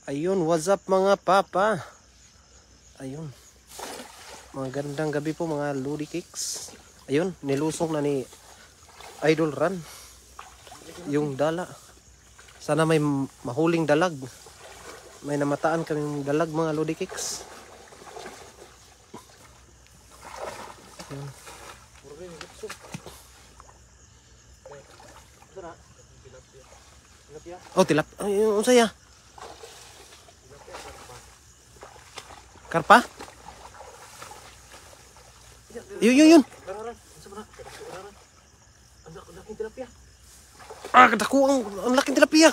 Ayun, what's up mga papa? Ayun. Mga gandang gabi po mga Lodi Kicks. Ayun, nilusong na ni Idol Ran yung dala. Sana may mahuling dalag. May namataan kaming dalag mga Lodi Kicks. Ayun. Oh, tilap. Ayun, saya. Karpa? Yun. Ah, kadako ang laking tilapia.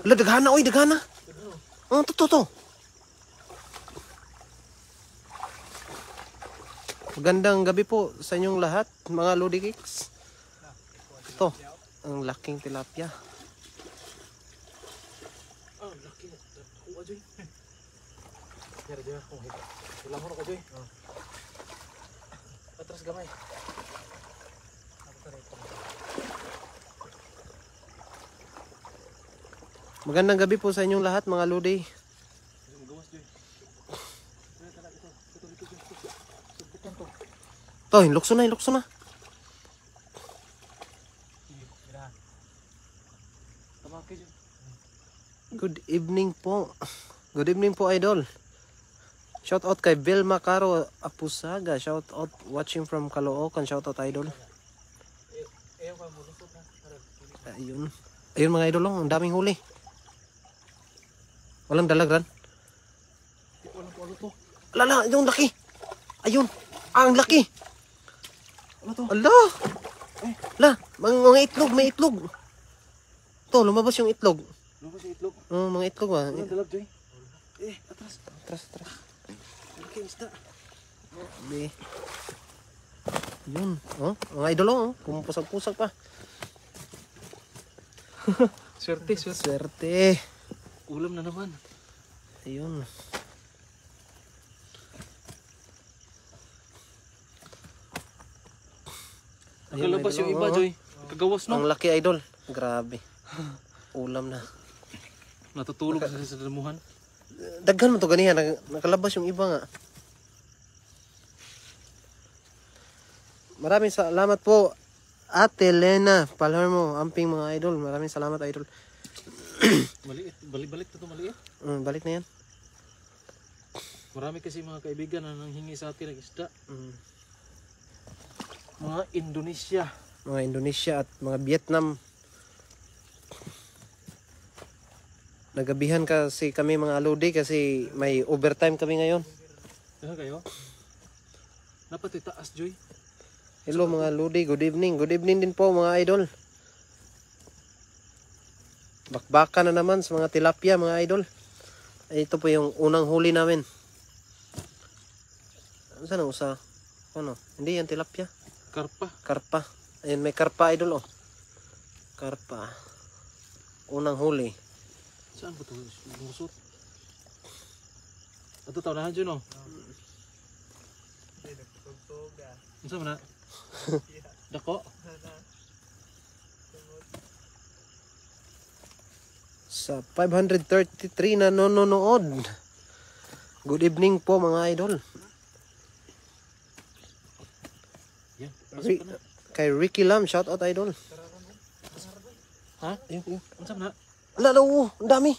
Ala, daghana, oy, daghana. Oh, to. Magandang gabi po sa inyong lahat, mga Lodi Kicks. Ito, ang laking tilapia. Oh, laki na. Kuha, Joy. Yara, Joy. Ilang mo na ko, Joy. Atras gamay. Magandang gabi po sa inyong lahat, mga Lodi. Ito, lukso na. Good evening po. Good evening po, Idol. Shout out kay Vilma Caro Apusaga. Shout out watching from Caloocan. Shout out, Idol. Ayun mga Idol, ang daming huli. Walang dalagran. Lala, yung laki. Ayun, ang laki. Ala. La, mga itlog, may itlog. Ito, lumabas yung itlog. Mga itlog ba? Walang dalag, Joy. Atras. Okay, isda. Yun. Oh, mga idol, oh. Pumupusag-pusag pa. Swerte. Ulam na naman. Ayun. Nakalabas yung iba, Joy. Kagawas, no? Ang laki, Idol. Grabe. Ulam na. Natutulog sa damuhan. Daghan mo to ganihan. Nakalabas yung iba nga. Maraming salamat po, Ate Lena Palermo, amping mga Idol. Maraming salamat, Idol. Maliit. Balik na ito, maliit. Balik na yan. Marami kasi mga kaibigan na nanghingi sa atin ng isda. Mga Indonesia. Mga Indonesia at mga Vietnam. Nagabihan kasi kami mga Lodi kasi may overtime kami ngayon. Saan kayo? Dapat itaas, Joy. Hello mga Lodi, good evening. Good evening din po mga Idol. Bakbaka na naman sa mga tilapia mga Idol. Ito po yung unang huli namin. Saan ang usa? Ano? Hindi yan tilapia. Karpa. Ayun, may karpa, Idol, oh. Karpa. Unang huli. Saan ba ito? Musot. Ito tao na dyan, oh. Saan mo na? Dako? Sa 533 na nanonood. Good evening po mga Idol. Yan. Kay Ricky Lam, shout out, Idol. Ha? Ayun. Saan mo na? Ala, ang dami.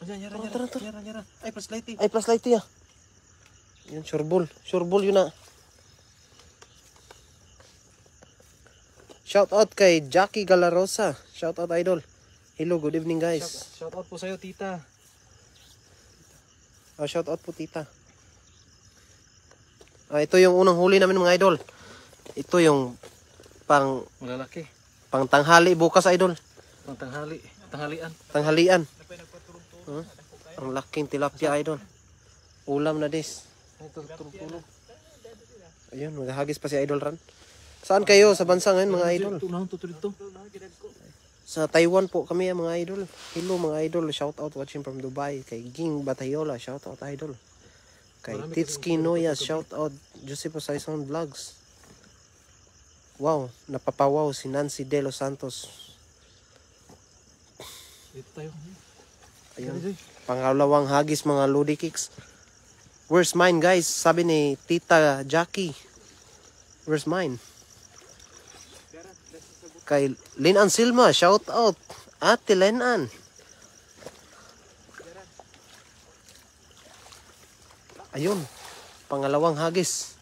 Yara. Ay, plus lighty. Ay, plus light ya. Yun, sureball yun na. Shout out kay Jackie Galarosa. Shout out, Idol. Hello, good evening guys. Shout out po sa'yo, tita. Shout out po, tita. Ito yung unang huli namin mga Idol. Ito yung Malalaki. pang tanghali bukas, Idol. Pang tanghalian. Tanghalian. Ang laking tilapia, Idol. Ulam na dis. Ito, turong-tulog. Ayun, maghahagis pa si Idol Ran. Saan kayo sa bansa ngayon mga Idol? Ito. Sa Taiwan po kami mga Idol. Hello mga Idol, shout out watching from Dubai. Kay Ging Batayola, shout out, Idol. Kay Titski Noya, shout out. Joseph Saison Vlogs. Wow, napapawaw si Nancy De Los Santos. Dito tayo. Ayun. Joy. Pangalawang hagis mga Lodi Kicks. Where's mine guys? Sabi ni Tita Jackie. Where's mine? Kay Linan Silma, shout out. Ate Linan. Ayun, pangalawang hagis.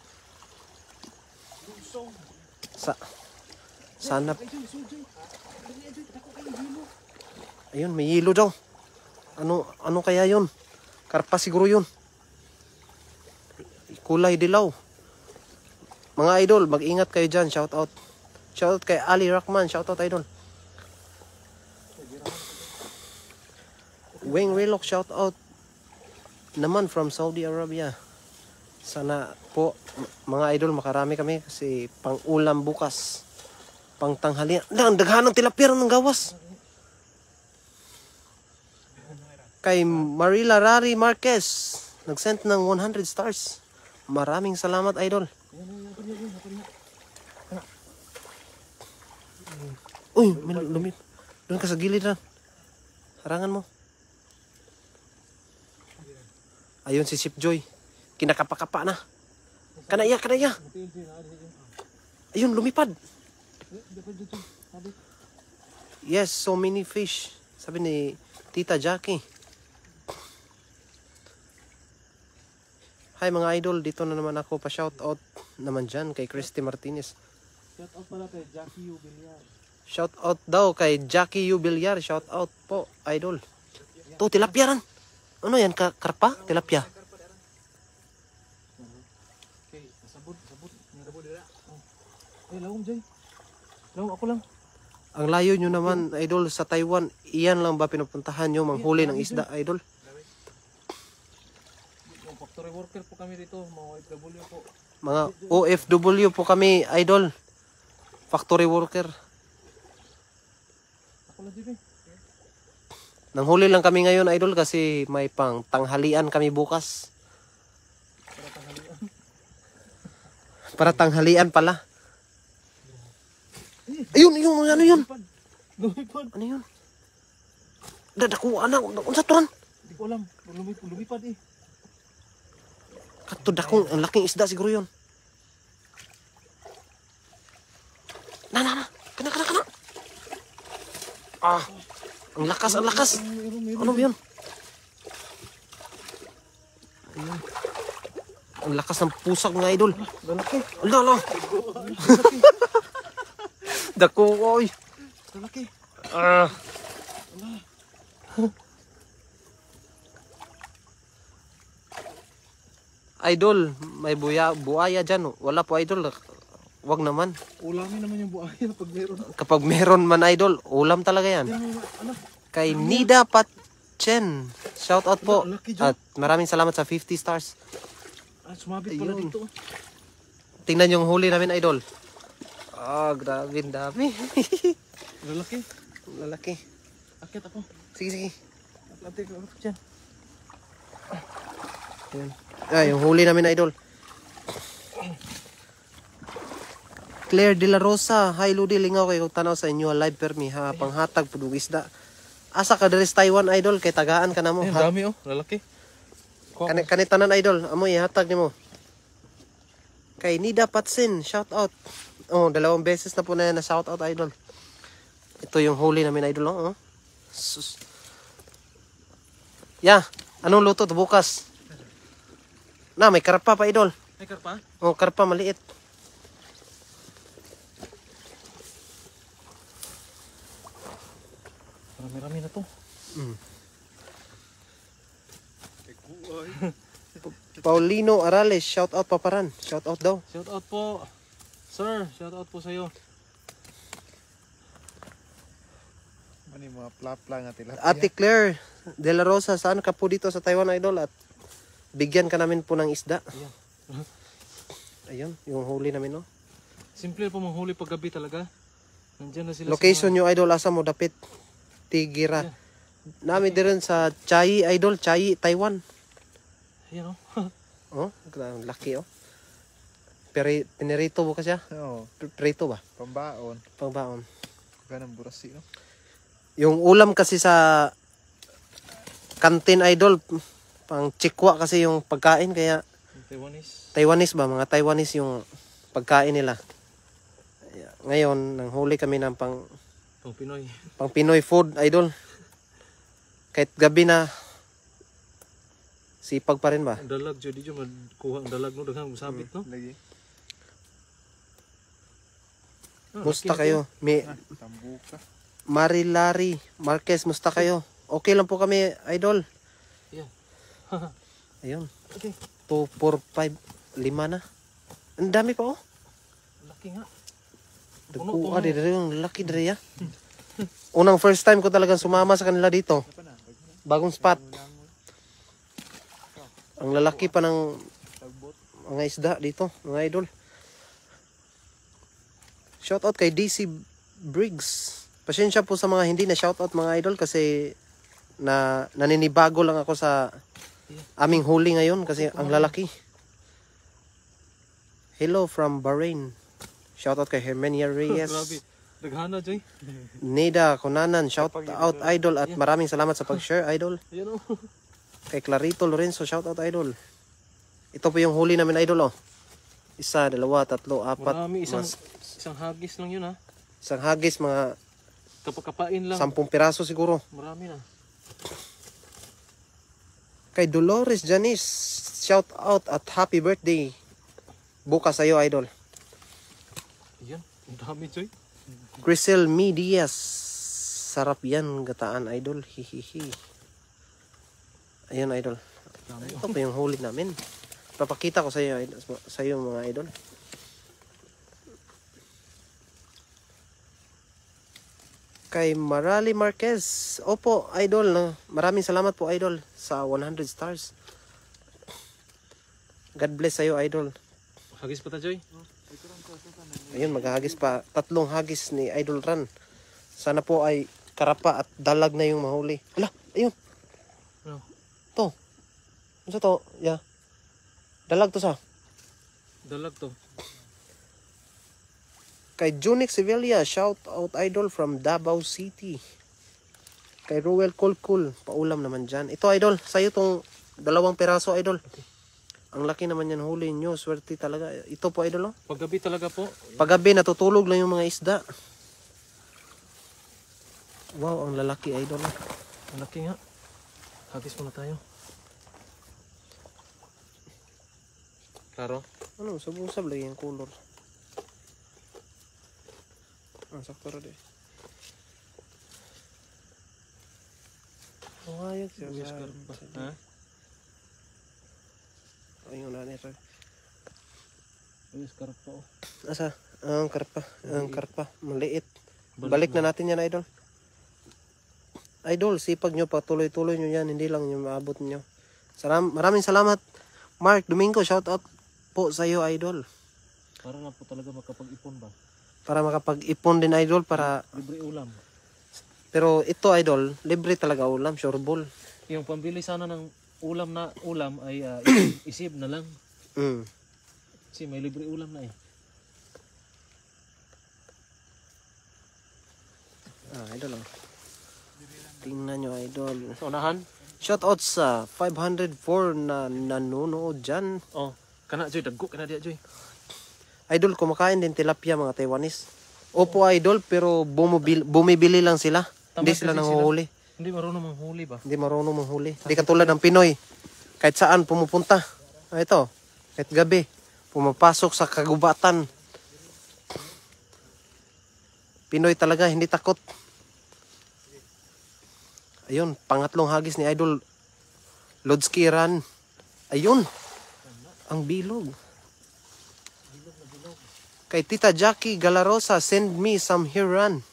Sana. Ayun, may yelo daw. Ano kaya yun? Karpa siguro yun. Kulay dilaw. Mga idol, mag-ingat kayo dyan. Shout out. Shout out kay Ali Rahman. Shout out idol. Wing Relok, shout out naman from Saudi Arabia. Sana po mga idol makarami kami kasi pang ulam bukas. Pang tanghalian. Ang daghan ng tilapia ng gawas. Kay Marila Rari Marquez, nag-send ng 100 stars. Maraming salamat idol. Uy, may lumip. Doon ka sa gilid na. Harangan mo. Ayun si Sip Joy. Kinakapa-kapa na. Kanaya. Ayun, lumipad. Yes, so many fish. Sabi ni Tita Jackie. Hi mga idol, dito na naman ako pa shout out naman dyan kay Christy Martinez. Shout out pala kay Jackie Ubiliar. Shout out daw kay Jackie Ubiliar. Shout out po, idol. To tilapia ran. Ano yan, karpa? Tilapia. Okay, sabot. Sabot dira. Eh, lawom Jay. Lawom ako lang. Ang layo nyo naman, idol, sa Taiwan. Iyan lang ba pinupuntahan nyo manghuli ng isda, idol? Yung factory worker po kami dito, mga OFW po. Mga OFW po kami, idol. Factory worker. Ako lang Jay. Nanghuli lang kami ngayon, idol, kasi may pang tanghalian kami bukas. Para tanghalian. Para tanghalian pala. Ayun, ano yun? Lumipad. Ano yun? Dadakuan na, unsa to ran? Hindi ko alam. Lumipad eh. Kato dakong, ang laking isda siguro yun. Na. Kana. Ah, ang lakas. Ano ba yun? Ayun. Ang lakas ng pusak ng idol. Lalaki. Ala. Dako, oy. Lalaki. Ah. Idol, may buaya dyan. Wala po idol. Wag naman. Ulamin naman yung buhaya pag meron. Kapag meron man idol, ulam talaga yan. Ano? Kay Nida Patchen. Shout out po. Lucky Joe. At maraming salamat sa 50 stars. Sumabit pala Ayun. dito. Tingnan yung huli namin idol. Ah, grabe, dami. Lalaki. Lalaki. Akit ako. Sige. Atlantic ako dyan. Ayun. Yung huli namin idol. Claire De La Rosa. Hi Ludi, lingaw kayo tanaw sa inyo live permi ha panghatag pudug isda. Asa ka diri sa Taiwan idol kay tagaan ka namo. Ang dami oh, lalaki. Kanitanan idol, amoy hatag nimo. Kay Nida Patsin, shout out. Oh, 2 beses na po na shout out idol. Ito yung huli namin idol oh. Sus. Anong luto to bukas? Na, may karpa pa idol. May karpa? Oh, karpa maliit. Marami-rami na to. Paulino Arales, shout out paparan. Shout out daw. Shout out po. Sir, shout out po sa iyo. Mani mga plapla nga tilapia. Ate Claire De La Rosa, saan ka po dito sa Taiwan idol at bigyan ka namin po ng isda. Ayun, yung huli namin no. Simple po manghuli pag gabi talaga. Nandiyan na sila. Location nyo idol, asa mo dapit? Tigira. Namin din sa Chai idol, Chai, Taiwan. Ayan oh. Oh, laki oh. Pinirito mo ka siya? Oo. Prito ba? Pambaon. Pangbaon. Ganang burasi, no? Yung ulam kasi sa kantin idol, pang chikwa kasi yung pagkain kaya Taiwanese. Taiwanese ba? Mga Taiwanese yung pagkain nila. Ngayon, nanghuli kami ng pang Pinoy. Pinoy food idol. Kahit gabi na sipag pa rin ba? Ang dalag jud di jud kuha ang dalag no daghang sabit no. Lagi. Musta kayo? Tambuka. Marilari Marquez, musta kayo? Okay lang po kami idol. Yeah. Ayun. Okay. 2, 4, 5, 5 na. Ang dami pa oh. Laki nga. Dagkuha din yung laki dre ya. Unang first time ko talagang sumama sa kanila dito. Bagong spot. Ang lalaki pa ng mga isda dito, mga idol. Shoutout kay DC Briggs. Pasensya po sa mga hindi na shoutout mga idol kasi naninibago lang ako sa aming huli ngayon kasi ang lalaki. Hello from Bahrain. Shoutout kay Hermenia Reyes. Grabe. Daghana joy. Neda Konanan, shoutout idol at maraming salamat sa pag-share idol. Ayan oh. Kay Clarito Lorenzo, shoutout idol. Ito po yung huli namin idol oh. 1, 2, 3, 4. Marami isang hagis lang yun ha. Isang hagis mga Kapakapain lang. 10 piraso siguro. Marami na. Kay Dolores Janice, shoutout at happy birthday. Bukas sa'yo idol. Ayan. Ang dami joy. Grisel Medias. Sarap yan gataan idol. Hihihi. Ayun idol. Ito pa yung huli namin. Papakita ko sa iyo mga idol. Kay Marali Marquez. Opo idol. Maraming salamat po idol sa 100 stars. God bless sa iyo idol. Hagis pa ta joy. Ayun, maghahagis pa. 3 hagis ni Idol Ran. Sana po ay karapa at dalag na yung mahuli. Hala, ayun. Ano? To. Ano sa to? Yeah. Dalag to sa. Dalag to. Kay Junix Sevilla, shout out idol from Davao City. Kay Ruel Kulkul, paulam naman dyan. Ito idol, sa'yo tong 2 piraso idol. Okay. Ang laki naman yan huli nyo, swerte talaga. Ito po idol oh. Paggabi talaga po. Paggabi natutulog lang yung mga isda. Wow, ang lalaki idol. Ang laki nga. Hagis muna tayo. Klaro? Ano, sabusab lang yung color. Sakto rin eh. Ayos siya. Uwis karpa. Ha? Ayun na nito. Uwis karpa oh. Asa? Ang karpa. Ang karpa. Maliit. Balik na natin yan, idol. Idol, sipag nyo pa. Tuloy-tuloy nyo yan. Hindi lang yung maabot nyo. Maraming salamat. Mark Domingo, shout out po sa iyo, idol. Para na po talaga makapag-ipon ba? Para makapag-ipon din, idol. Para... Libre ulam. Pero ito, idol, libre talaga ulam. Sure ball. Yung pambili sana ng ulam ay isip na lang. Mm. Kasi may libre ulam na eh. Idol lang. Tingnan nyo, idol. Sa unahan? Shout out sa 504 na nanonood dyan. Oh, kana Joy, dagko kana diya Joy. Idol, kumakain din tilapia mga Taiwanese. Opo, idol, pero bumibili lang sila. Hindi sila nanguhuli. Hindi marunong manghuli ba? Hindi marunong manghuli. Hindi katulad ng Pinoy. Kahit saan pumupunta. Ito, kahit gabi, pumapasok sa kagubatan. Pinoy talaga, hindi takot. Ayun, pangatlong hagis ni Idol Lodsky Ran. Ayun, ang bilog. Kay Tita Jackie Galarosa, send me some here, Ran.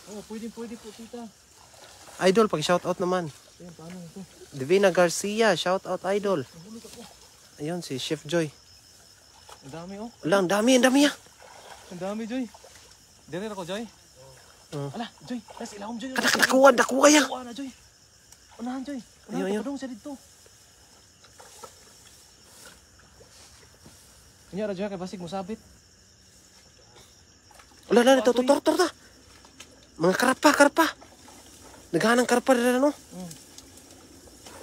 Oh, pwede po tita. Idol, pag-shoutout naman. Ayan, paano ito? Divina Garcia, shoutout Idol. Ayun, si Chef Joy. Ang dami oh. Wala, ang dami ya. Ang dami Joy. Dire ako Joy. Ala, Joy, tas ilahom Joy. Nakuha ya. Kuha na Joy. Unahan Joy. Ayun. Padung siya dito. Nya ra kay basig mo sabit. Wala, ito, tor ta. Mga karpa. Naghanang karpa dala, no?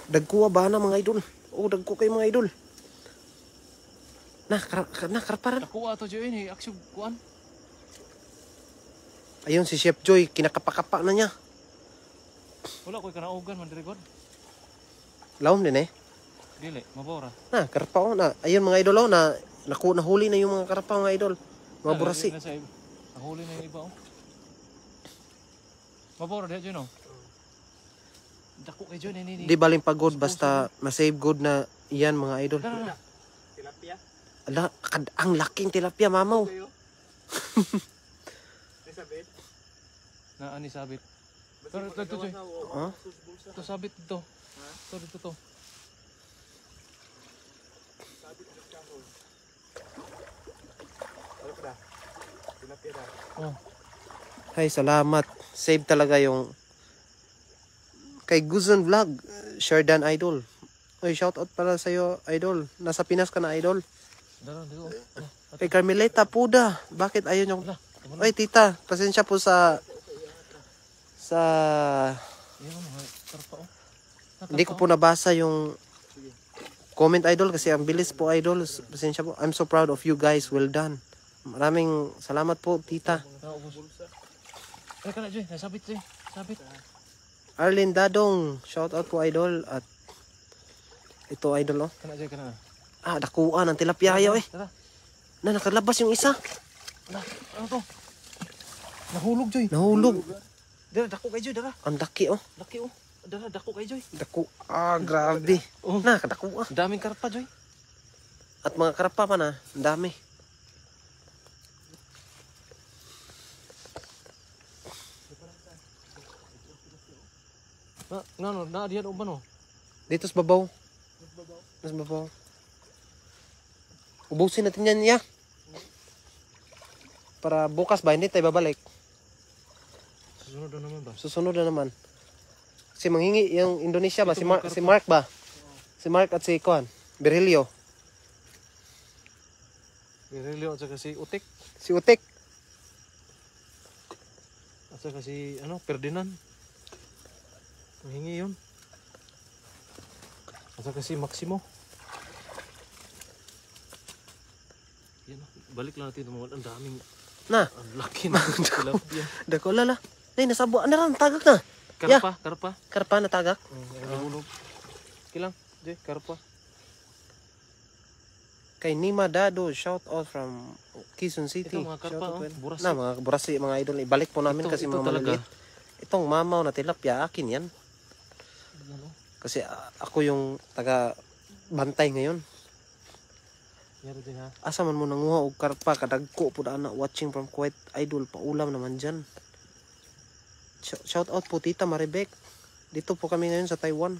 Dagkuha ba na, mga idol? Oo, dagko kayo, mga idol. Karpa rin. Nakuha to Joy ni aksyon kuan. Ayun, si Chef Joy, kinakapa-kapa na niya. Wala koy kanaugan man diri god. Laom din eh. Dili, mabora. Karpa oh, na. Ayun, mga idol, oh, nahuli na yung mga karpa, mga idol. Mga burasi. Nahuli na yung iba oh. Mabora diha Joy no. Dako kay Joy ni. Di baling pagod, basta masave good na iyan, mga idol. Tilapia. Ala, ang laking tilapia, mamaw. Na ani sabit. Pero ito Joy. Huh? Ito sabit dito. Ito dito to. Oh. Ay, salamat. Save talaga yung kay Guzon Vlog, Sherdan Idol. Oy, shout out para sa iyo, Idol. Nasa Pinas ka na, Idol. Dara dito. Kay Carmeleta Puda, bakit ayun yung Oy, tita, pasensya po sa Yan mga karpa oh. hindi ko po nabasa yung comment, Idol, kasi ang bilis po, Idol. Pasensya po. I'm so proud of you guys. Well done. Maraming salamat po, tita. Ay kana Joy, nasabit Joy. Sabit. Arlene Dadong, shout out po, Idol. At ito, Idol, oh. Kana Joy kana. Dakuan ng tilapia ayaw eh. Tara. Nakalabas yung isa. Ano to? Nahulog Joy. Nahulog. Dara dako kay Joy dara. Ang daki, oh. Laki oh. Dara dako kay Joy. Daku. Grabe. Oh. Nakadaku, ah. Daming karpa Joy. At mga karapa pa na. Ang dami. Na diyan uban oh. Dito sa babaw. Sa babaw. Ubusin natin yan, ya. Para bukas ba, hindi tayo babalik. Susunod na naman ba? Susunod na naman. Si manghingi yung Indonesia ba? Si Mark ba? Si Mark at si Kuan. Virgilio. Virgilio at saka si Utik. Si Utik. At saka si Ferdinand. Mahingi yun. At saka si Maximo. Yan, balik lang natin mga ang daming ang laki na tilapia. Dako lala. Nay, nasabuan na rin. Tagak na. Karpa. Karpa na tagak. Nahulog. Kilang, Joy, karpa. Kay Nima Dado, shout out from Quezon City. Ito mga karpa, Shout out, burasi. mga burasi, mga idol. Ibalik po namin kasi Ito mga talaga. maliliit. Itong mamaw na tilapia, akin yan. Kasi ako yung taga bantay ngayon. Yaro din ha. Asa man mo nanguha og karpa kadagko pud ana watching from Kuwait, Idol, paulam naman diyan. Shout out po Tita Maribek. Dito po kami ngayon sa Taiwan.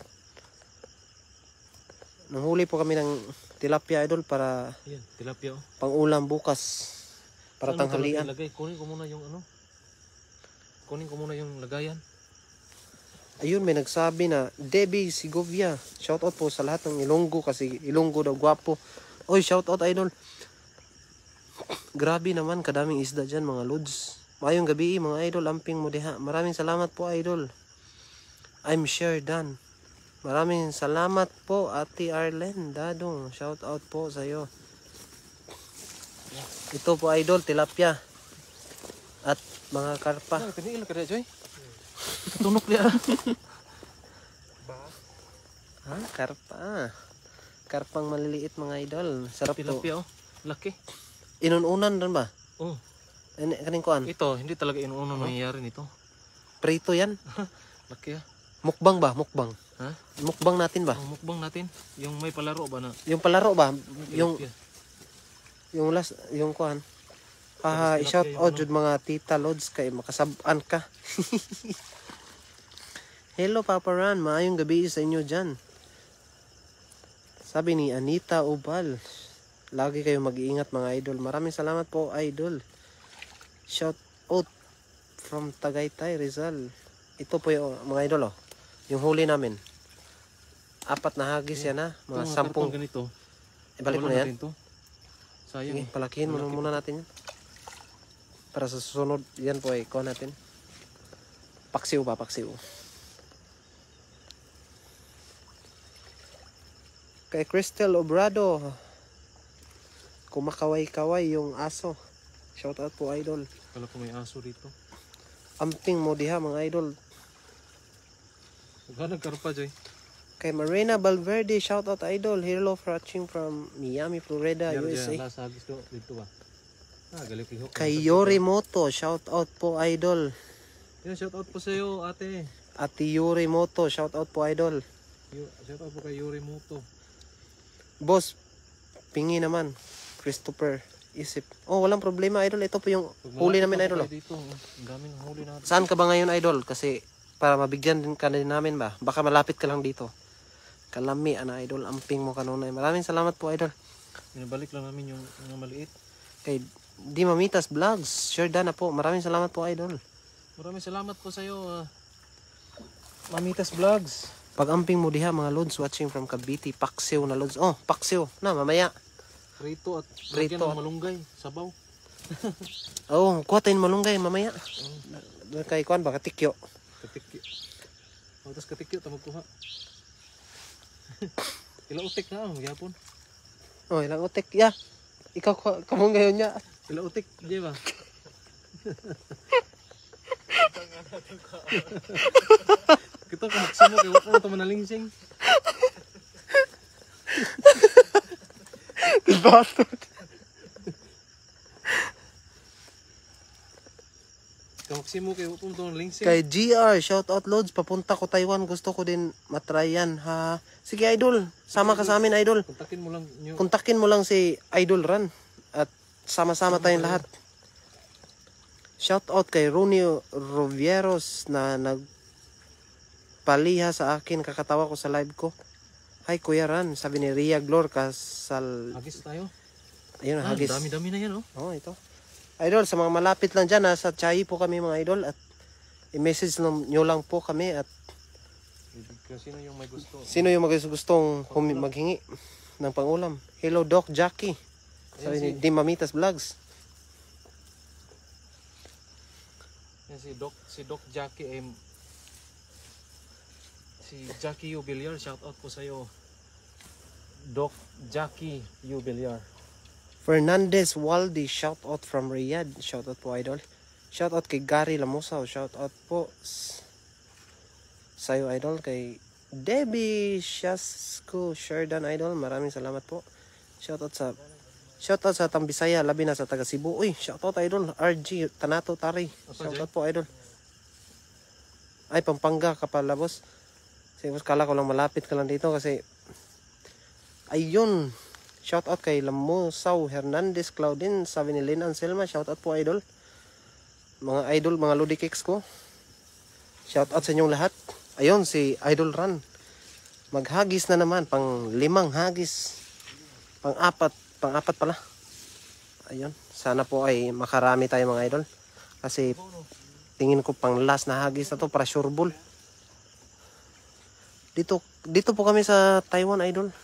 Nanghuli po kami ng tilapia, Idol, para Yan, tilapia oh. pang-ulam bukas. Para Saan mo tanghalian. talaga ilagay? Kunin ko muna yung Kunin ko muna yung lagayan. Ayun, may nagsabi na Debbie Segovia. Shout out po sa lahat ng Ilonggo kasi Ilonggo daw gwapo. Oy, shout out, Idol. Grabe naman, kadaming isda dyan, mga lods. Mayong gabi, mga Idol, amping mo diha. Maraming salamat po, Idol. I'm sure done. Maraming salamat po, Ate Arlen Dadong. Shout out po sa iyo. Ito po, Idol, tilapia. At mga karpa. Kanil ka Joy. Tunok dia. Karpa. Karpang maliliit, mga Idol. Sarap po. Tilapia oh. Laki. Inununan rin ba? Oh. Kaning kuan. Ito, hindi talaga inuuno nangyayari nito. Prito yan. Laki ah. Mukbang ba? Mukbang. Ha? Mukbang natin ba? Oh, mukbang natin. Yung may palaro ba na? Yung palaro ba? Yung tilapia. yung kuan. Tilapia I-shout yung out jud mga tita lods kay makasab-an ka. Hello Papa Ran, maayong gabi sa inyo dyan. Sabi ni Anita Ubal, lagi kayo mag-iingat, mga Idol. Maraming salamat po, Idol. Shout out from Tagaytay, Rizal. Ito po yung mga Idol, oh. Yung huli namin. 4 na hagis yan, ha. Mga 10. ganito. Ibalik mo na yan. To. Sayang. Sige, palakihin muna natin yan. Para sa susunod, yan po ay ikaw natin. Paksiw pa, paksiw. Kay Crystal Obrado. Kumakaway-kaway yung aso. Shout out po, idol. Kala ko may aso dito. Amping mo diha, mga idol. Huwag nagkarpa, Joy. Kay Marina Valverde, shout out, idol. Hello for watching from Miami, Florida, USA. Lasa hagis ko dito ba? Galit-lihok. Kay Yorimoto, shout out po, idol. Yan, shout out po sa iyo, ate. Ate Yorimoto, shout out po, idol. Shout out po kay Yuri Muto. Boss, pingi naman. Christopher, isip. Oh, walang problema, idol. Ito po yung huli namin, idol. Dito, ang daming huli natin. Saan ka ba ngayon, idol? Kasi para mabigyan din ka din namin ba? Baka malapit ka lang dito. Kalami, ana, idol. Amping mo kanunay. Maraming salamat po, idol. Binabalik lang namin yung mga maliit. Kay Di Mamitas Vlogs, share na po. Maraming salamat po, idol. Maraming salamat po sa iyo, Mamitas Vlogs. Pag-amping mo diha, mga lods watching from Cavite. Paksiw na lods. Oh, paksiw. Na, mamaya. Prito at Prito. lagyan ng malunggay, sabaw. Oh, kuhatin malunggay, mamaya. Kay kuhan ba, katikyo. Katikyo. O, tapos katikyo, tamag kuha. Ila utik na, magyapon. Oh, ilang utik. Ya. Ikaw, kamong ngayon niya. Ila utik, di ba? Kita ka magsimo, kaya wala ito manalingsing. Bastard. Kamuksimo kayo po itong linksing. Kay GR, shout out loads. Papunta ko Taiwan. Gusto ko din matry yan, ha. Sige, idol. Sama ka sa amin, idol. Kontakin mo lang nyo. Kontakin mo lang si Idol Ran. At sama-sama tayong lahat. Shout out kay Ronnie Rovieros na nagpaliha sa akin. Kakatawa ko sa live ko. Hi, Kuya Ran. Sabi ni Ria Glor Kasal. Hagis tayo. Ayun, hagis. Dami-dami na yan, oh. Oh, ito. Idol, sa mga malapit lang dyan, nasa Chai po kami, mga idol. At i-message nyo lang po kami. At Sino yung may gusto? sino yung gustong maghingi ng pangulam? Hello, Doc Jackie. Sabi ni Di Mamitas Vlogs. Yan si Doc Jackie si Jackie Ubiliar, shout out po sa iyo. Doc Jackie Ubiliar. Fernandez Waldi, shout out from Riyadh. Shout out po, idol. Shout out kay Gary Lamusaw. Shout out po sa'yo, idol. Kay Debbie Shasko Sherdan, idol. Maraming salamat po. Shout out sa Tambisaya, labi na sa taga Cebu. Uy, shout out, idol. RG Tanato Tari. Shout out po, idol. Ay, Pampanga ka pala, boss. Kasi kala ko lang malapit ka lang dito kasi ayun. Shout out kay Lamusaw Hernandez Claudine, sabi ni Lynn Anselma. Shout out po, idol. Mga idol, mga Lodi Kicks ko. Shout out sa inyong lahat. Ayun, si Idol Ran. Maghagis na naman. Pang 5 hagis. Pang 4 pala. Ayun. Sana po ay makarami tayo, mga idol. Kasi tingin ko pang last na hagis na to para sure ball. Dito po kami sa Taiwan, idol.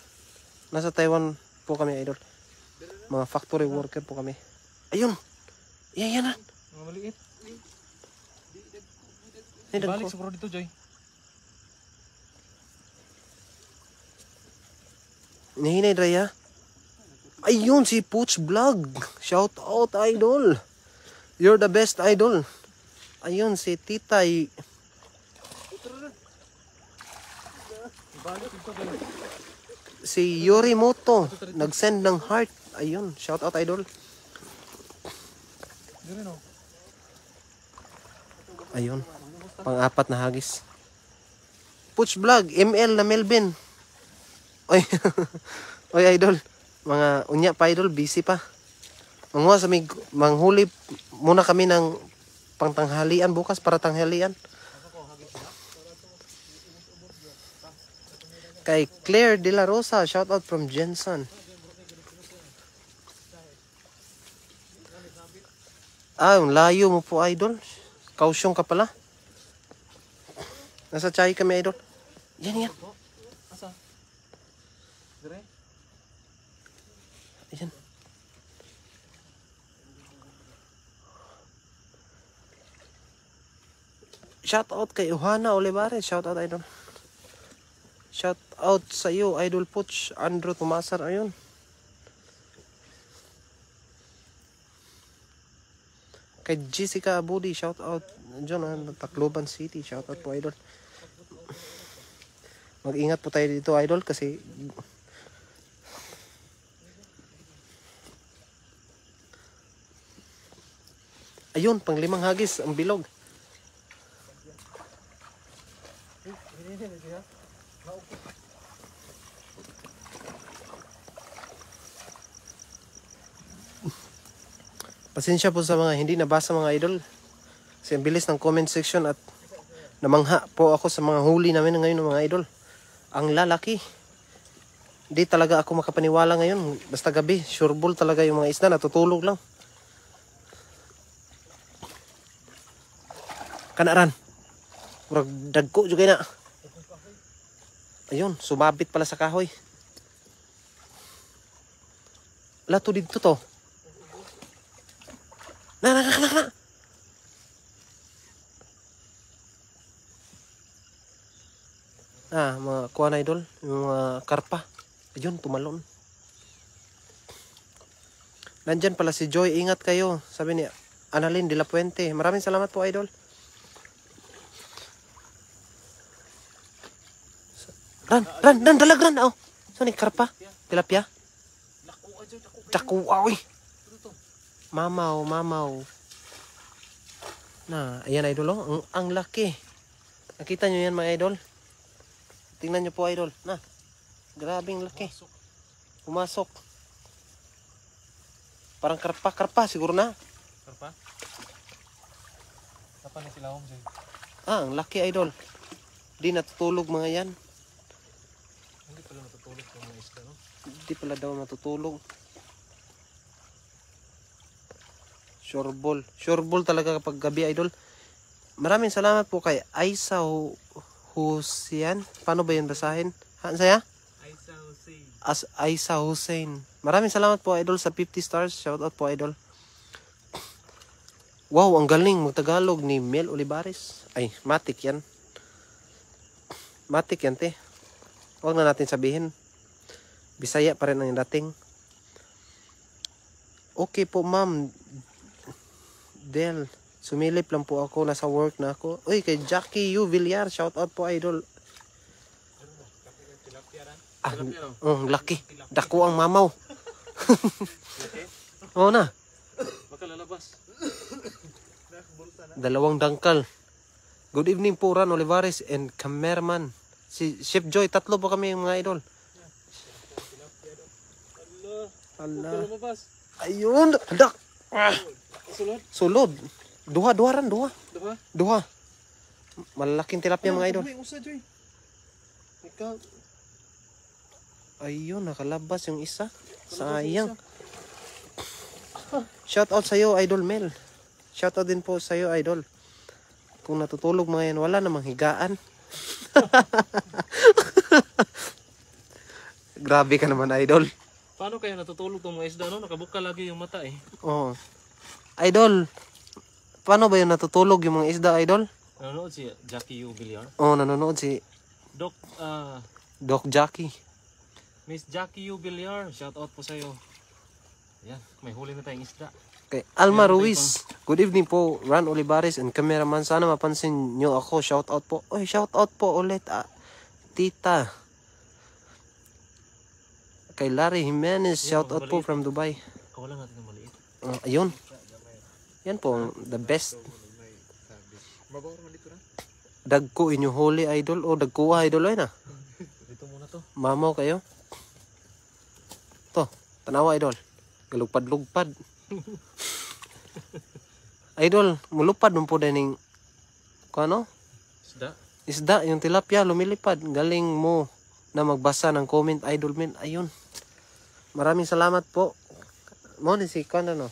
Nasa Taiwan po kami, idol. Mga factory worker po kami. Ayun. Yan na. Mga maliit. Balik Balik siguro dito, Joy. Nihinay, Draya. Ayun, si Pooch Vlog. Shout out, idol. You're the best, idol. Ayun, si Titay. Balik dito, Joy. Si Yorimoto. Nag-send ng heart. Ayun, shout out, idol. Ganun, oh. Ayun. Pang-4 na hagis. Pooch Vlog, ML na Melvin. Oy. Oy, idol. Mga unya pa, idol, busy pa. Manguha sa manghuli muna kami ng pangtanghalian bukas para tanghalian. Kay Claire De La Rosa, shout out from Jensen. Yung layo mo po, idol. Kausyong ka pala. Nasa Chai kami, idol. Yan. Asa? Dire? Ayan. shout out kay Johanna Olivares. Shout out, idol. Shout out sa iyo, Idol Putch. Andrew Tumasar, ayun. Kay Jessica Abudi, shout out. Diyan, Tacloban City, shout out po, idol. Mag-ingat po tayo dito, idol, kasi ayun, pang 5 hagis ang bilog. Pasensya po sa mga hindi nabasa, mga idol. Kasi ang bilis ng comment section at namangha po ako sa mga huli namin ngayon, mga idol. Ang lalaki. Hindi talaga ako makapaniwala ngayon. Basta gabi, sureball talaga yung mga isda, natutulog lang. Kanaran. Murag dagko juga na. Ayun, sumabit pala sa kahoy. Lato dito to. Na. Mga kuha na, idol. Yung mga karpa. Ayun, tumalon. Nandyan pala si Joy. Ingat kayo. Sabi ni Annalyn de la Puente. Maraming salamat po, idol. Ran, dalag. Oh. Saan ni karpa? Tilapia? Dakuha, uy. Mamaw. Na, ayan, idol, oh. Ang laki. Nakita nyo yan, mga idol? Tingnan nyo po, idol. Na, grabing laki. Pumasok. Parang karpa, siguro na. Karpa? Kapan na sila, Jay? Ang laki, idol. Di natutulog, mga yan. Hindi pala natutulog yung mga isda, no? Di pala daw natutulog. Sureball talaga kapag gabi, idol. Maraming salamat po kay Aisa Hussein. Paano ba yun basahin? Saya? Aisa Hussein. Maraming salamat po, idol, sa 50 stars. Shout out po, idol. Wow, ang galing magtagalog ni Mel Olivares. Ay, matik yan. Matik yan, te. Huwag na natin sabihin. Bisaya pa rin ang dating. Okay po, ma'am. Del, sumilip lang po ako. Nasa work na ako. Uy, kay Jackie U. Villar. Shout out po, idol. Laki. Dako ang mamaw. Oo na. Baka lalabas. 2 dangkal. Good evening po, Ran Olivares and cameraman. Si Chef Joy. 3 po kami, mga idol. Allah. Ayun. Dak. Sulod. Duha ran. Duha. Malaking tilapia, mga idol. May usa, Joy. Ikaw. Ayun, nakalabas yung isa. Sayang. Shout out sa iyo, Idol Mel. Shout out din po sa iyo, Idol. Kung natutulog mga yan, wala namang higaan. Grabe ka naman, Idol. Paano kaya natutulog tong mga isda, no? Nakabuka lagi yung mata, eh. Oh. Idol, paano ba yung natutulog yung mga isda, Idol? Nanonood si Jackie U. Villar. Oh, nanonood si Doc Jackie. Miss Jackie U. Villar, shout out po sa'yo. Yan, may huli na tayong isda. Okay, Alma Ruiz. Good evening po, Ran Olivares and cameraman. Sana mapansin nyo ako. Shout out po. Oy, shout out po ulit, tita. Kay Larry Jimenez, shout out po from Dubai. Kawalan natin ng maliit. Ayun. Yan po, the best. Mabawar man dito na. Dagko inyo huli, idol. O, dagkuha, idol. Ay na. Dito muna to. Mamaw kayo. To, tanawa, idol. Galugpad-lugpad. Idol, mulupad mo po din ano? Isda. Isda, yung tilapia, lumilipad. Galing mo na magbasa ng comment, Idol Men. Ayun. Maraming salamat po. Mo ni si ano?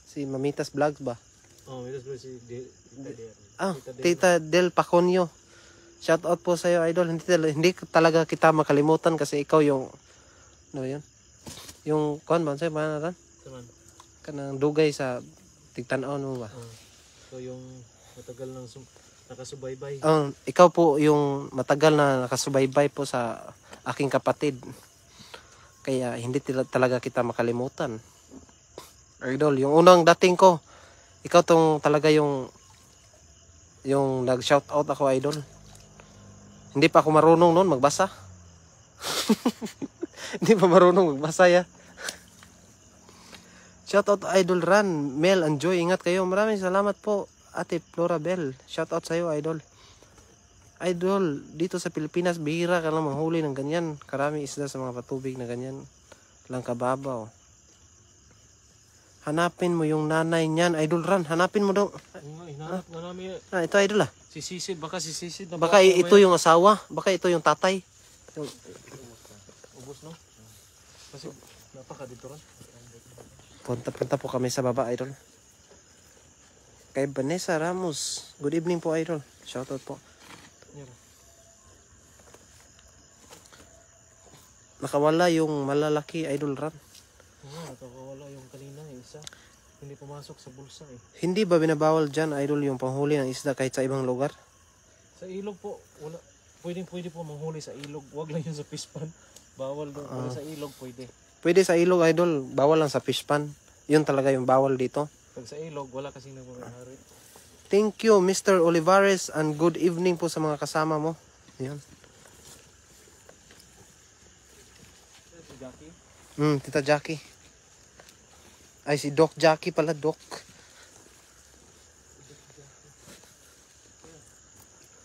Si Mamitas Vlogs ba? Oh, Mamitas Vlogs si Tita Del Paconio. Shout out po sa iyo, Idol. Hindi talaga kita makalimutan kasi ikaw yung ano yun? Yung kon ba sa banaran? Kanang dugay sa tigtan-aw mo ba? So yung matagal nang nakasubaybay. Ikaw po yung matagal na nakasubaybay po sa aking kapatid. Kaya hindi talaga kita makalimutan. Idol, yung unang dating ko, ikaw tong talaga yung nag-shout out ako, idol. Hindi pa ako marunong noon magbasa. Hindi pa marunong magbasa ya. Shout out Idol Ran, Mel and Joy, ingat kayo. Maraming salamat po, Ate Flora Bell. Shout out sa iyo, idol. Idol, dito sa Pilipinas, bihira ka lang manghuli ng ganyan. Karami isda sa mga patubig na ganyan. Lang kababaw. Hanapin mo yung nanay niyan, Idol Ran. Hanapin mo daw. Hinahanap nga namin. Ito, idol Si Sisid, baka si Sisid. Baka ito yung asawa. Baka ito yung tatay. Ubus, no? Kasi napaka dito rin. Punta po kami sa baba, idol. Kay Vanessa Ramos. Good evening po, idol. Shoutout po. Nakawala yung malalaki, Idol Ran. Oo, nakawala yung kanina, isa. Hindi pumasok sa bulsa eh. Hindi ba binabawal dyan, Idol, yung panghuli ng isda kahit sa ibang lugar? Sa ilog po, wala. Pwede po manghuli sa ilog. Wag lang yun sa pispan. Bawal doon. Pero sa ilog pwede. Pwede sa ilog, Idol. Bawal lang sa fish pan. Yun talaga yung bawal dito. Pag sa ilog, wala kasing nagmamahari. Thank you, Mr. Olivares, and good evening po sa mga kasama mo. Yan. Si Jackie. Tita Jackie. Ay, si Doc Jackie pala, Doc.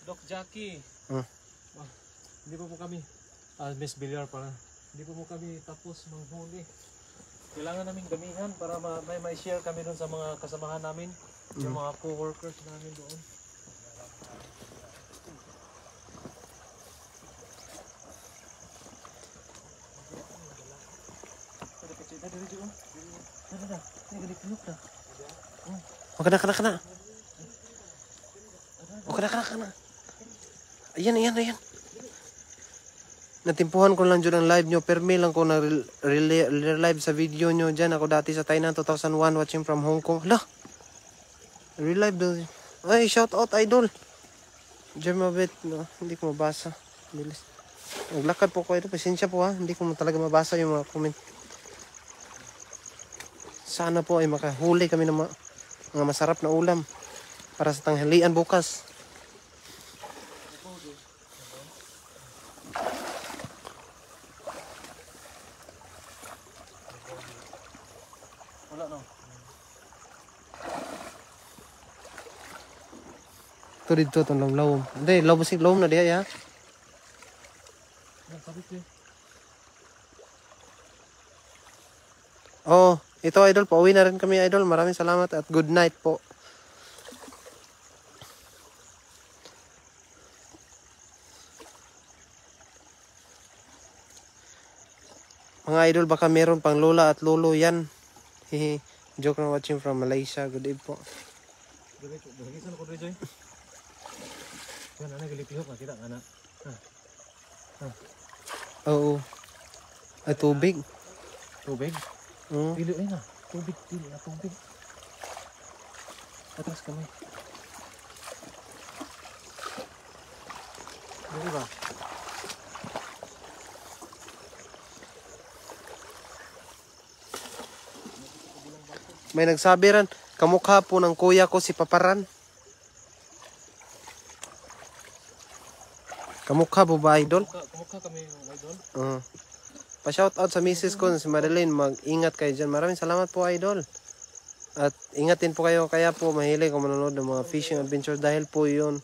Doc Jackie. Hindi pa po kami. Miss Villar pala. Hindi pa po kami tapos manghuli. Kailangan namin gamihan para may share kami doon sa mga kasamahan namin. Yung mga co-workers namin doon. Kana. Kana. Ayan. Natimpuhan ko lang dyan ang live nyo. Permi lang ko na relive sa video nyo dyan. Ako dati sa Tainan 2001 watching from Hong Kong. Hala! Relive daw. Ay, shout out, idol. Germabet. No, hindi ko mabasa. Bilis. Naglakad po ko ito. Pasensya po ha. Hindi ko talaga mabasa yung mga comment. Sana po ay makahuli kami ng mga masarap na ulam para sa tanghalian bukas. Wala no. Ito dito itong lawom. Hindi, lawom na diya ya. Oh, ito idol, pauwi na rin kami idol. Maraming salamat at good night po. Mga idol, baka meron pang lola at lolo yan. Hehe. Joke na watching from Malaysia. Good evening po. Gagisan ako dito. Yan, anak, gilip-lihok na kita, anak. Oo. Ay, tubig. Tubig? Pili na. Tubig. Atas kami. Dili ba? May nagsabi ran, kamukha po ng kuya ko si Paparan. Kamukha po ba, idol? Kamukha kami, idol. Pa-shout out sa misis ko si Madeline. Mag-ingat kayo dyan. Maraming salamat po, idol. At ingatin po kayo. Kaya po mahilig ko manonood ng mga fishing adventures dahil po yun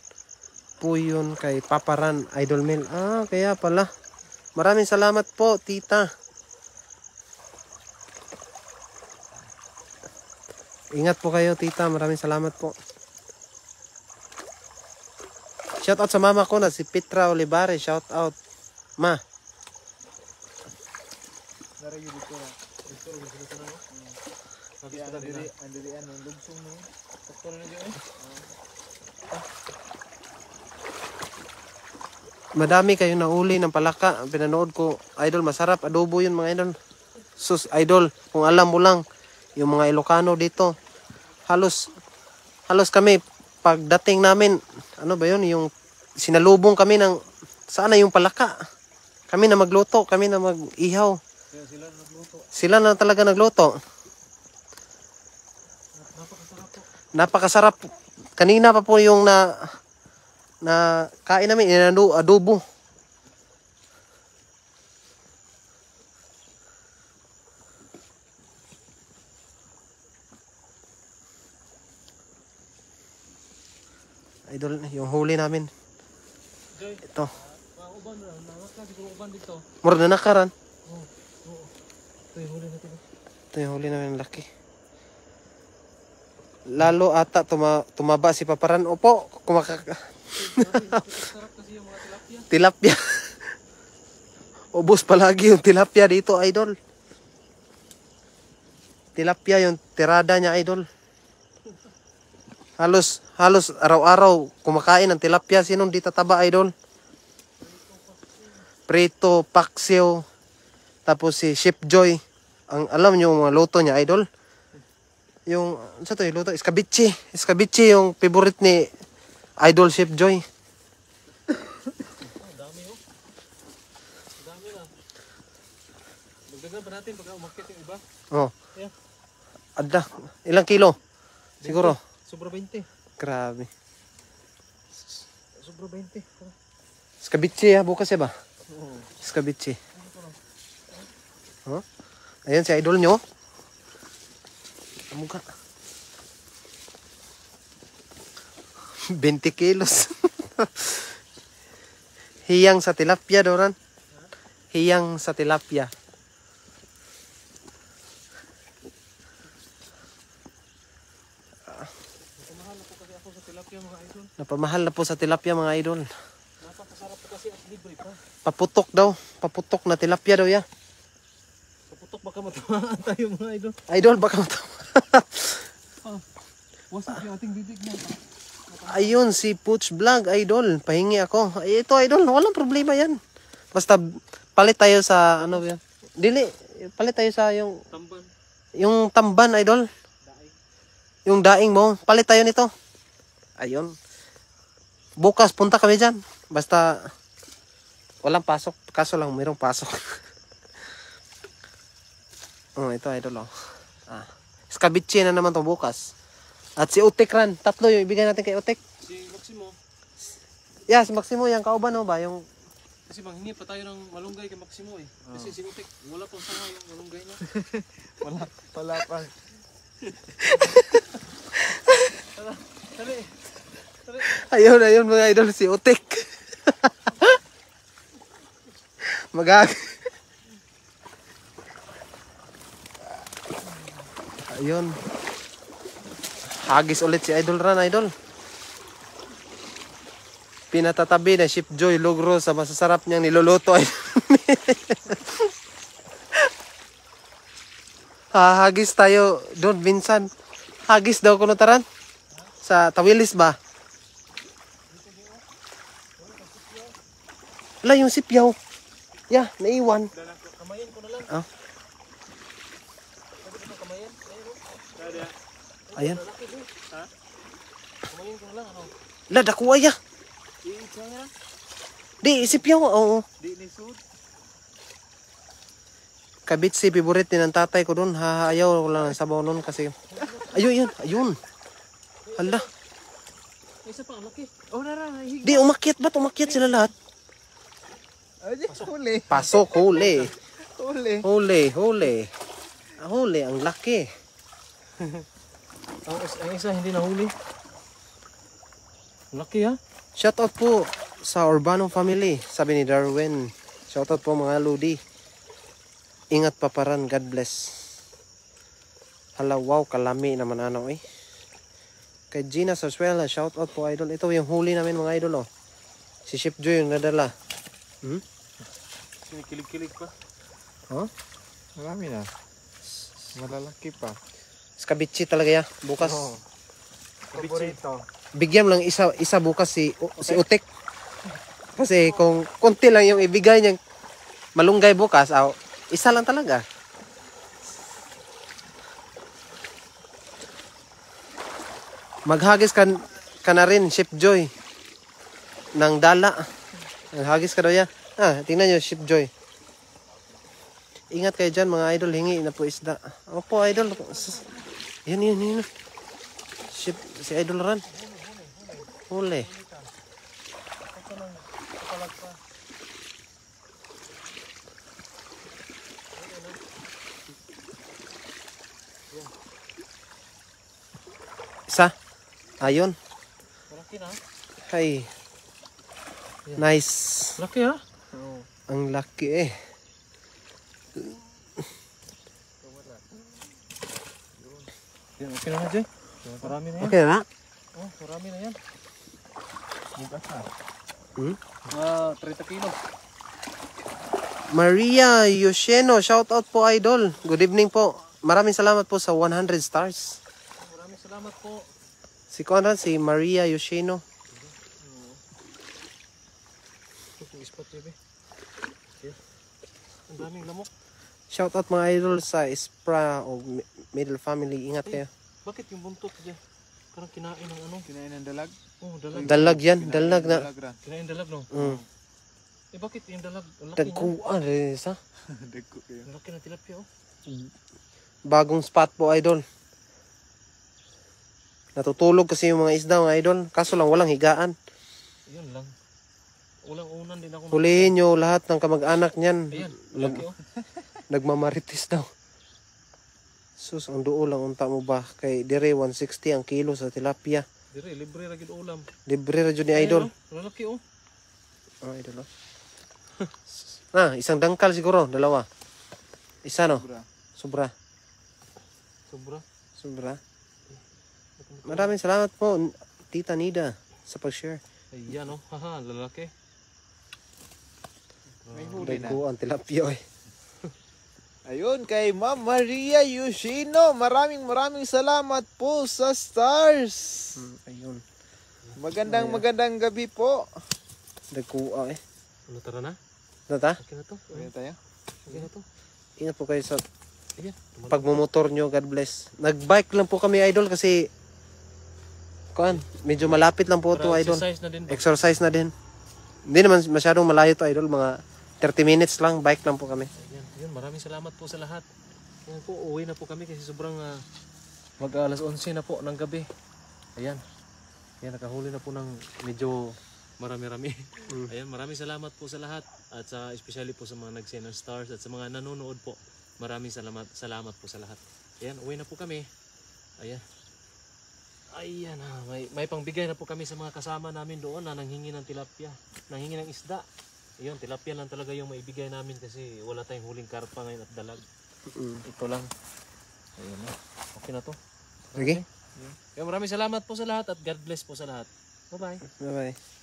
kay Paparan, Idol Mel. Kaya pala. Maraming salamat po, tita. Ingat po kayo, tita. Maraming salamat po. Shout out sa mama ko na si Petra Olivares. Shout out. Ma. Dari yun dito na. Dito na. Andiri ang lugsong mo. Sakto na dito Madami kayong nauli ng palaka. Pinanood ko, idol, masarap. Adobo yun mga idol. Sus, idol, kung alam mo lang, yung mga Ilocano dito, halos kami, pagdating namin, ano ba yun, yung sinalubong kami ng, sana yung palaka. Kami na magluto, kami na mag-ihaw. Kaya sila na nagluto. Sila na talaga nagluto. Napakasarap po. Napakasarap. Kanina pa po yung na kain namin, adobo. Idol, yung huli namin. Joy, Ito. uban na. Nakaka siguro uban dito. Mura na nakaran. Oo. Ito yung huli natin. Ito yung huli namin laki. Lalo ata tumaba si Paparan. Opo, Sarap kasi yung mga tilapia. tilapia. Ubos palagi yung tilapia dito, idol. Tilapia yung tirada niya, idol. Halos araw-araw kumakain ng tilapia. Sinong di tataba, idol? Prito, paksiw, tapos si Chef Joy. Ang alam niyo mga luto niya, idol. Yung sa to yung luto, escabeche. Escabeche yung favorite ni Idol Chef Joy. Ang dami oh. Ang dami na. Magdagan pa natin pagka umakyat yung iba. Oh. Yeah. Ada, ilang kilo? Siguro. Sobra 20. Grabe. Sobra 20. Escabeche ha, bukas ya ba? Oo. Escabeche. Huh? Ayan si idol nyo. Mukha. 20 kilos. Hiyang sa tilapia, Doran. Hiyang sa tilapia. Napamahal na po kasi ako sa tilapia mga idol. Napamahal na po sa tilapia, mga idol. Napakasarap po kasi at libre pa. Paputok daw. Paputok na tilapia daw ya. Kaputok baka matamaan tayo mga idol. Idol, baka matawa. Wasak yung ating bibig na. Ayun, si Pooch Vlog, idol. Pahingi ako. Ay, ito, idol. Walang problema yan. Basta palit tayo sa, ano yan. Dili, palit tayo sa Tamban. yung tamban, idol. Daig. Yung daing mo. Palit tayo nito. Ayun. Bukas, punta kami dyan. Basta, walang pasok. Kaso lang, mayroong pasok. Oh, ito, idol, oh. Ah. Escabeche na naman to bukas. At si Utek Ran, 3 yung ibigay natin kay Utek. Si Maximo. Yeah, si Maximo, yung kauban, no ba? Yung, Kasi manghingi pa tayo ng malunggay kay Maximo eh. Kasi si Utek, wala pang sanga yung malunggay niya. Wala pa. Dali. Dali. ayun mga idol, si Utek. Magag. Ayun. Hagis ulit si Idol Ran, idol. Pinatatabi na Chef Joy Logro sa masasarap niyang niluluto. Hagis tayo doon, minsan. Hagis daw kuno taran. Sa Tawilis ba? Wala yung sipyaw. Yeah, naiwan. Kamayin ko na lang. Ah. Pwede ba kamayin? Ayun oh. Dada. Ayan. Lalaki din. Ha? Kamayin ko na lang ano. La, dakuha ya. I-itsang na. Di, sipyaw. Oo. Di ni sud. Kabit si favorite din ng tatay ko doon. Ayaw wala ng sabaw noon kasi. Ayun. Hala. Isa pa ang laki. Oh, nara. Di, umakyat ba't? Umakyat sila lahat. Ay, huli. Pasok, huli. Huli. Huli, ang laki. Ang isa hindi nahuli. Laki ha. Shoutout po sa Urbano family, sabi ni Darwin. Shoutout po mga Ludi. Ingat Paparan, God bless. Hala, wow, kalami naman ano eh. Kay Gina Soswela, shoutout po idol. Ito yung huli namin mga idol oh. Si Chef Joy yung nadala. Kinikilig-kilig pa. Huh? Marami na. Malalaki pa. Escabeche talaga ya, bukas. Oo. Paborito. Bigyan lang isa bukas si Utek. Kasi kung konti lang yung ibigay niya malunggay bukas, isa lang talaga. Maghagis ka na rin, Chef Joy. ng dala. Hagis ka daw yan. Tingnan nyo, Ship Joy. Ingat kayo dyan mga idol, hingi na po isda. Opo idol. Yun. Ship, si Idol Ran. Huli. Isa. Ayun. Malaki na. Hay. Nice. Laki ha? Ang laki eh. Yan, okay na na, Jay. Marami na yan. Okay na? Oh, marami na yan. Hmm? 30 kilo. Maria Yosheno, shout out po idol. Good evening po. Maraming salamat po sa 100 stars. Maraming salamat po. Si Conrad, si Maria Yosheno. Ito spot, Jay. Ang daming lamok. Shout out mga idol sa Ispra o Middle Family. Ingat kayo. Bakit yung buntot, Jay? Parang kinain ng ano? Kinain ng dalag? Oh, dalag. Dalag yan. Dalag na. Dalag ran. Kinain dalag, no? Mm. Eh, bakit yung dalag? Ang laki niya. Dagkuan rin isa. Dagko kayo. Ang laki na tilapia, oh. Bagong spot po idol. Natutulog kasi yung mga isda mga idol. Kaso lang walang higaan. Yun lang. Ulang unan din ako. Hulihin nyo lahat ng kamag-anak niyan. Ayan, laki, oh. Nagmamaritis daw. Sus, ang duo lang unta mo ba? Kay dire 160 ang kilo sa tilapia. Dire, libre ra gid ulam. Libre ra jud ni idol. Ayan, oh. Lalaki, oh. Idol. Isang dangkal siguro, dalawa. Isa no. Sobra. Sobra. Sobra. Maraming salamat po, Tita Nida, sa pag-share. Ayan, oh. Haha, lalaki. May huli na. Dagko ang tilapia eh. Ayun, kay Ma'am Maria Yoshino. Maraming salamat po sa stars. Ayun. Magandang gabi po. Dagko eh. Ano, tara na? Tata, Okay na to. Kaya tayo. Okay na to. ingat po kayo sa Ayan. pagmumotor nyo. God bless. Nagbike lang po kami idol kasi medyo malapit lang po to Para idol. exercise na din ba? Exercise na din. Hindi naman masyadong malayo to idol. Mga 30 minutes lang. Bike lang po kami. Ayan, yun, maraming salamat po sa lahat. Ayan po, uwi na po kami kasi sobrang mag-alas 11 na po ng gabi. Ayan. Ayan, nakahuli na po ng medyo marami-rami. Ayan, maraming salamat po sa lahat. At sa especially po sa mga nag-send ng stars at sa mga nanonood po. Maraming salamat po sa lahat. Ayan, uwi na po kami. Ayan. Ayan, may pangbigay na po kami sa mga kasama namin doon na nanghingi ng tilapia. Nanghingi ng isda. Ayun, tilapia lang talaga yung maibigay namin kasi wala tayong huling karpa ngayon at dalag. Ito lang. Ayun na. Okay na to. Okay? Maraming salamat po sa lahat at God bless po sa lahat. Bye-bye. Bye-bye.